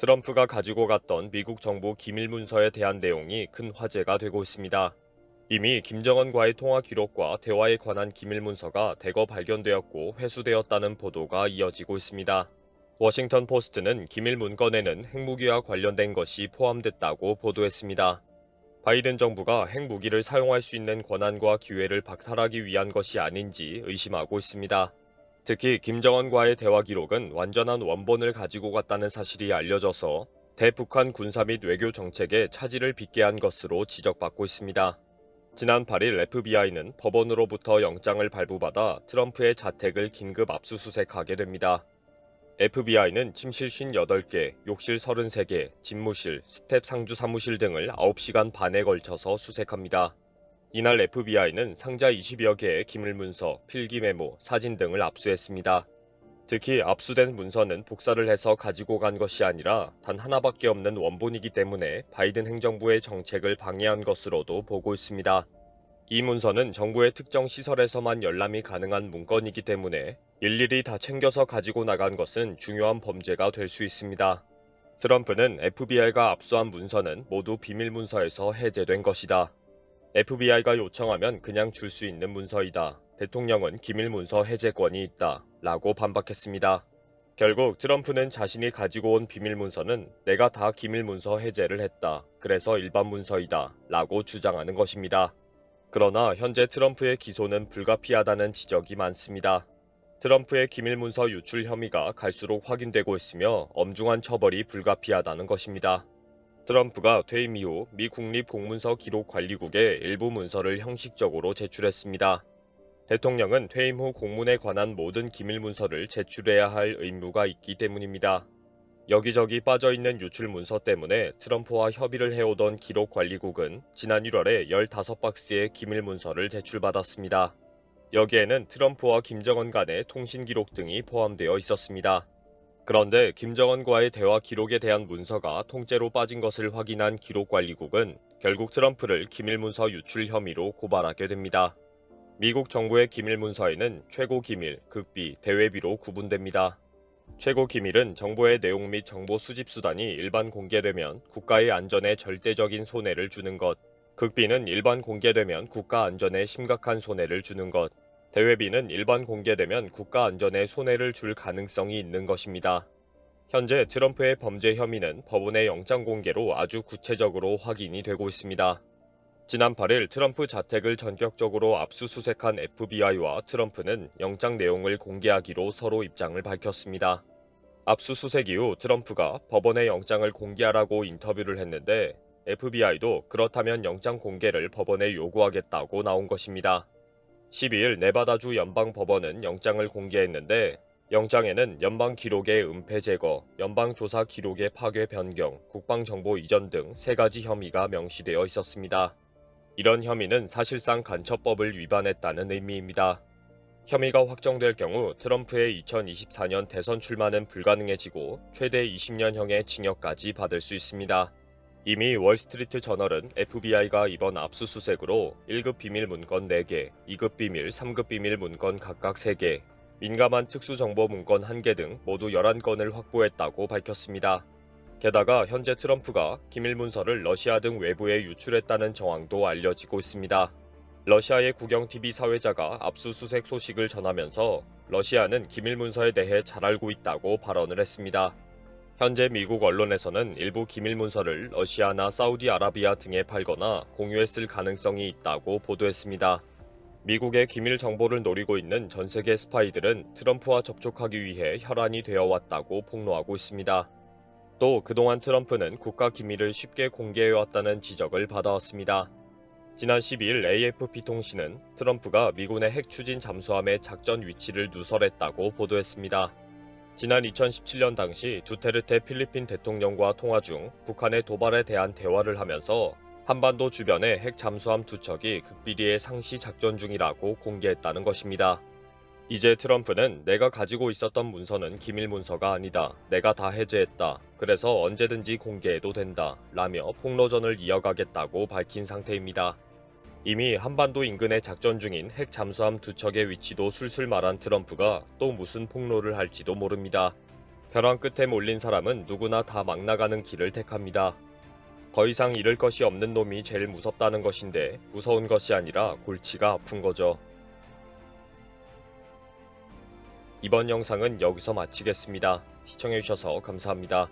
트럼프가 가지고 갔던 미국 정부 기밀 문서에 대한 내용이 큰 화제가 되고 있습니다. 이미 김정은과의 통화 기록과 대화에 관한 기밀 문서가 대거 발견되었고 회수되었다는 보도가 이어지고 있습니다. 워싱턴 포스트는 기밀 문건에는 핵무기와 관련된 것이 포함됐다고 보도했습니다. 바이든 정부가 핵무기를 사용할 수 있는 권한과 기회를 박탈하기 위한 것이 아닌지 의심하고 있습니다. 특히 김정은과의 대화 기록은 완전한 원본을 가지고 갔다는 사실이 알려져서 대북한 군사 및 외교 정책에 차질을 빚게 한 것으로 지적받고 있습니다. 지난 8일 FBI는 법원으로부터 영장을 발부받아 트럼프의 자택을 긴급 압수수색하게 됩니다. FBI는 침실 58개, 욕실 33개, 집무실, 스텝 상주 사무실 등을 9시간 반에 걸쳐서 수색합니다. 이날 FBI는 상자 20여 개의 기밀문서, 필기메모, 사진 등을 압수했습니다. 특히 압수된 문서는 복사를 해서 가지고 간 것이 아니라 단 하나밖에 없는 원본이기 때문에 바이든 행정부의 정책을 방해한 것으로도 보고 있습니다. 이 문서는 정부의 특정 시설에서만 열람이 가능한 문건이기 때문에 일일이 다 챙겨서 가지고 나간 것은 중요한 범죄가 될 수 있습니다. 트럼프는 FBI가 압수한 문서는 모두 비밀 문서에서 해제된 것이다. FBI가 요청하면 그냥 줄 수 있는 문서이다. 대통령은 기밀문서 해제권이 있다. 라고 반박했습니다. 결국 트럼프는 자신이 가지고 온 비밀문서는 내가 다 기밀문서 해제를 했다. 그래서 일반 문서이다. 라고 주장하는 것입니다. 그러나 현재 트럼프의 기소는 불가피하다는 지적이 많습니다. 트럼프의 기밀문서 유출 혐의가 갈수록 확인되고 있으며 엄중한 처벌이 불가피하다는 것입니다. 트럼프가 퇴임 이후 미 국립공문서 기록관리국에 일부 문서를 형식적으로 제출했습니다. 대통령은 퇴임 후 공문에 관한 모든 기밀 문서를 제출해야 할 의무가 있기 때문입니다. 여기저기 빠져있는 유출 문서 때문에 트럼프와 협의를 해오던 기록관리국은 지난 1월에 15박스의 기밀 문서를 제출받았습니다. 여기에는 트럼프와 김정은 간의 통신 기록 등이 포함되어 있었습니다. 그런데 김정은과의 대화 기록에 대한 문서가 통째로 빠진 것을 확인한 기록관리국은 결국 트럼프를 기밀문서 유출 혐의로 고발하게 됩니다. 미국 정부의 기밀문서에는 최고 기밀, 극비, 대외비로 구분됩니다. 최고 기밀은 정보의 내용 및 정보 수집 수단이 일반 공개되면 국가의 안전에 절대적인 손해를 주는 것, 극비는 일반 공개되면 국가 안전에 심각한 손해를 주는 것, 대외비는 일반 공개되면 국가 안전에 손해를 줄 가능성이 있는 것입니다. 현재 트럼프의 범죄 혐의는 법원의 영장 공개로 아주 구체적으로 확인이 되고 있습니다. 지난 8일 트럼프 자택을 전격적으로 압수수색한 FBI와 트럼프는 영장 내용을 공개하기로 서로 입장을 밝혔습니다. 압수수색 이후 트럼프가 법원의 영장을 공개하라고 인터뷰를 했는데 FBI도 그렇다면 영장 공개를 법원에 요구하겠다고 나온 것입니다. 12일 네바다주 연방법원은 영장을 공개했는데 영장에는 연방 기록의 은폐 제거, 연방 조사 기록의 파괴 변경, 국방정보 이전 등 3가지 혐의가 명시되어 있었습니다. 이런 혐의는 사실상 간첩법을 위반했다는 의미입니다. 혐의가 확정될 경우 트럼프의 2024년 대선 출마는 불가능해지고 최대 20년형의 징역까지 받을 수 있습니다. 이미 월스트리트 저널은 FBI가 이번 압수수색으로 1급 비밀 문건 4개, 2급 비밀, 3급 비밀 문건 각각 3개, 민감한 특수정보 문건 1개 등 모두 11건을 확보했다고 밝혔습니다. 게다가 현재 트럼프가 기밀 문서를 러시아 등 외부에 유출했다는 정황도 알려지고 있습니다. 러시아의 국영 TV 사회자가 압수수색 소식을 전하면서 러시아는 기밀 문서에 대해 잘 알고 있다고 발언을 했습니다. 현재 미국 언론에서는 일부 기밀 문서를 러시아나 사우디아라비아 등에 팔거나 공유했을 가능성이 있다고 보도했습니다. 미국의 기밀 정보를 노리고 있는 전 세계 스파이들은 트럼프와 접촉하기 위해 혈안이 되어 왔다고 폭로하고 있습니다. 또 그동안 트럼프는 국가 기밀을 쉽게 공개해왔다는 지적을 받아왔습니다. 지난 12일 AFP 통신은 트럼프가 미군의 핵 추진 잠수함의 작전 위치를 누설했다고 보도했습니다. 지난 2017년 당시 두테르테 필리핀 대통령과 통화 중 북한의 도발에 대한 대화를 하면서 한반도 주변에 핵 잠수함 2척이 극비리에 상시 작전 중이라고 공개했다는 것입니다. 이제 트럼프는 내가 가지고 있었던 문서는 기밀 문서가 아니다. 내가 다 해제했다. 그래서 언제든지 공개해도 된다. 라며 폭로전을 이어가겠다고 밝힌 상태입니다. 이미 한반도 인근에 작전 중인 핵 잠수함 2척의 위치도 술술 말한 트럼프가 또 무슨 폭로를 할지도 모릅니다. 벼랑 끝에 몰린 사람은 누구나 다 막 나가는 길을 택합니다. 더 이상 잃을 것이 없는 놈이 제일 무섭다는 것인데 무서운 것이 아니라 골치가 아픈 거죠. 이번 영상은 여기서 마치겠습니다. 시청해주셔서 감사합니다.